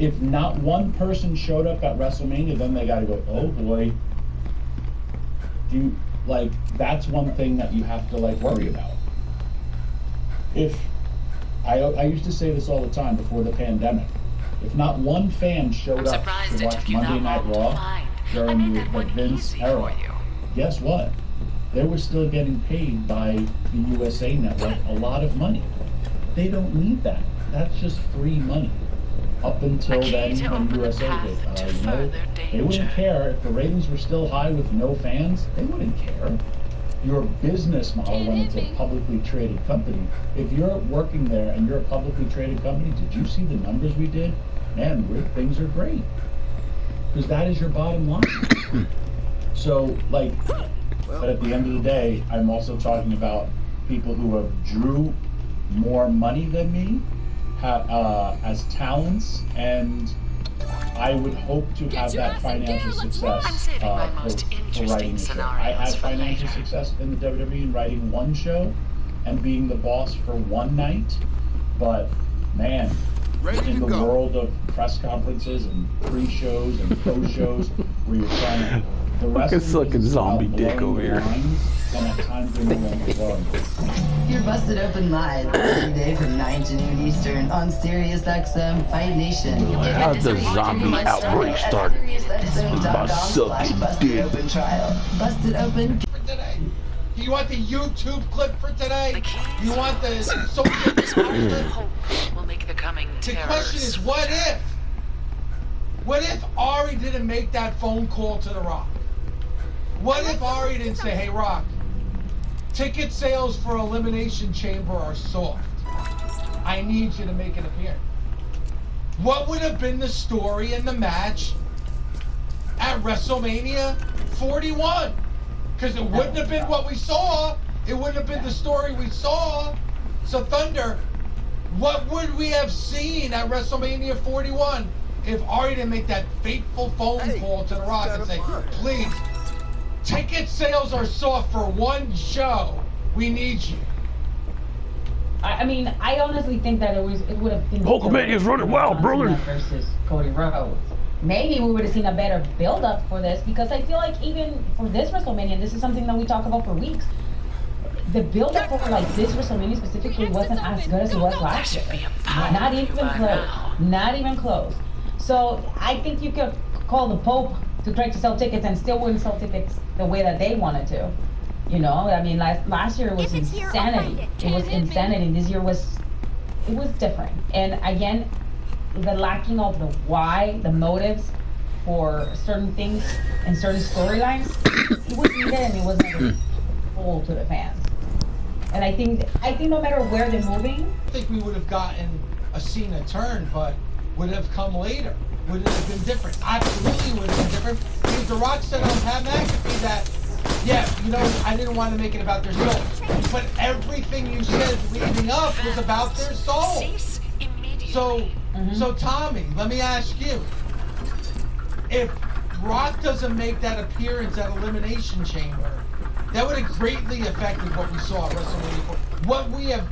if not one person showed up at WrestleMania, then they gotta go, oh boy. That's one thing that you have to worry about. If I used to say this all the time before the pandemic, if not one fan showed up to watch Monday Night Raw during the Vince era, guess what? They were still getting paid by the USA Network a lot of money. They don't need that. That's just free money. Up until then, when USA did, they wouldn't care if the ratings were still high with no fans. They wouldn't care. Your business model, when it's a publicly traded company, if you're working there and you're a publicly traded company, did you see the numbers we did? Man, things are great. Because that is your bottom line. So, but at the end of the day, I'm also talking about people who have drew more money than me as talents, and I would hope to have that financial success for writing a show. I had financial success in the WWE in writing one show and being the boss for one night, but man, in the world of press conferences and pre-shows and post-shows where you're trying to the rest of sucking zombie dick over here. And at times when you're busted open live every day from 9 to noon Eastern on Sirius XM Fight Nation. How the zombie outbreak started? About sucking dick. Busted open for today. Do you want the YouTube clip for today? Do you want the social clip? We'll make the coming The question is, what if? What if Ari didn't make that phone call to The Rock? What if Ari didn't say, hey, Rock, ticket sales for Elimination Chamber are soft. I need you to make an appearance. What would have been the story in the match at WrestleMania 41? Because it wouldn't have been what we saw. It wouldn't have been the story we saw. So, Thunder, what would we have seen at WrestleMania 41 if Ari didn't make that fateful phone call to The Rock and say, please, ticket sales are soft for one show. We need you. I mean, I honestly think that it would have been Hulkamania's running wild, brother. Versus Cody Rhodes. Maybe we would have seen a better build-up for this, because I feel like even for this WrestleMania, and this is something that we talk about for weeks, the build-up for this WrestleMania specifically wasn't as good as it was last year. Not even close. Not even close. So I think you could call the Pope to try to sell tickets and still wouldn't sell tickets the way that they wanted to. You know, I mean, last year was insanity. It was insanity. This year was different. And again, the lacking of the why, the motives for certain things and certain storylines, it was needed and it wasn't full to the fans. And I think no matter where they're moving, I think we would have gotten a Cena turn, but would have come later. Would it have been different? Absolutely would have been different. Because The Rock said on Pat McAfee that, yeah, you know, I didn't want to make it about their soul. But everything you said leading up was about their soul. So Tommy, let me ask you. If Rock doesn't make that appearance at Elimination Chamber, that would have greatly affected what we saw at WrestleMania 4.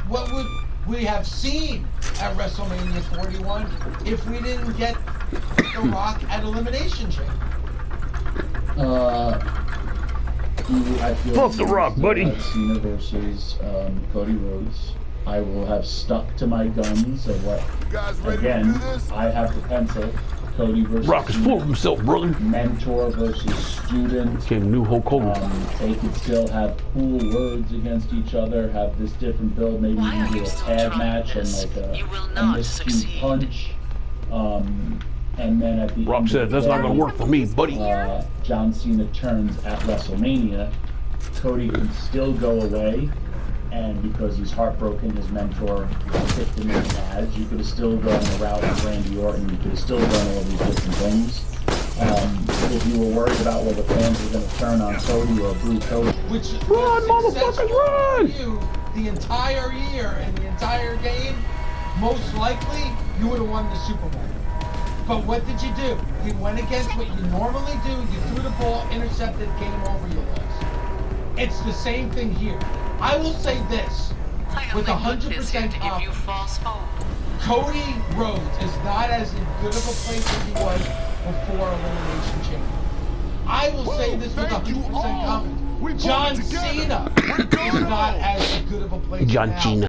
What would we have seen at WrestleMania 41 if we didn't get The Rock at Elimination Chamber? I feel fuck The Rock, buddy. Cena versus Cody Rhodes. I will have stuck to my guns of what. Again, I have the pencil. Cody versus Rock is full of himself, brother. Mentor versus student. Came new Hulk Hogan. They could still have cool words against each other, have this different build, maybe even do a tag match and like a miscue punch. And then at the Rock end said, of the that's not day, going to work for me, buddy. John Cena turns at WrestleMania. Cody can still go away, and because he's heartbroken, his mentor kicked him in the ads. You could have still gone the route of Randy Orton. You could have still done all these different things. If you were worried about whether fans were going to turn on Cody or boo Cody. Which Run, motherfuckers, run! You, the entire year and the entire game, most likely you would have won the Super Bowl. But what did you do? You went against what you normally do. You threw the ball, intercepted, game over, you lost. It's the same thing here. I will say this with 100% confidence. Cody Rhodes is not as good of a place as he was before Elimination Chamber. I will say this with 100% confidence. John Cena is not as good of a place John now Cena.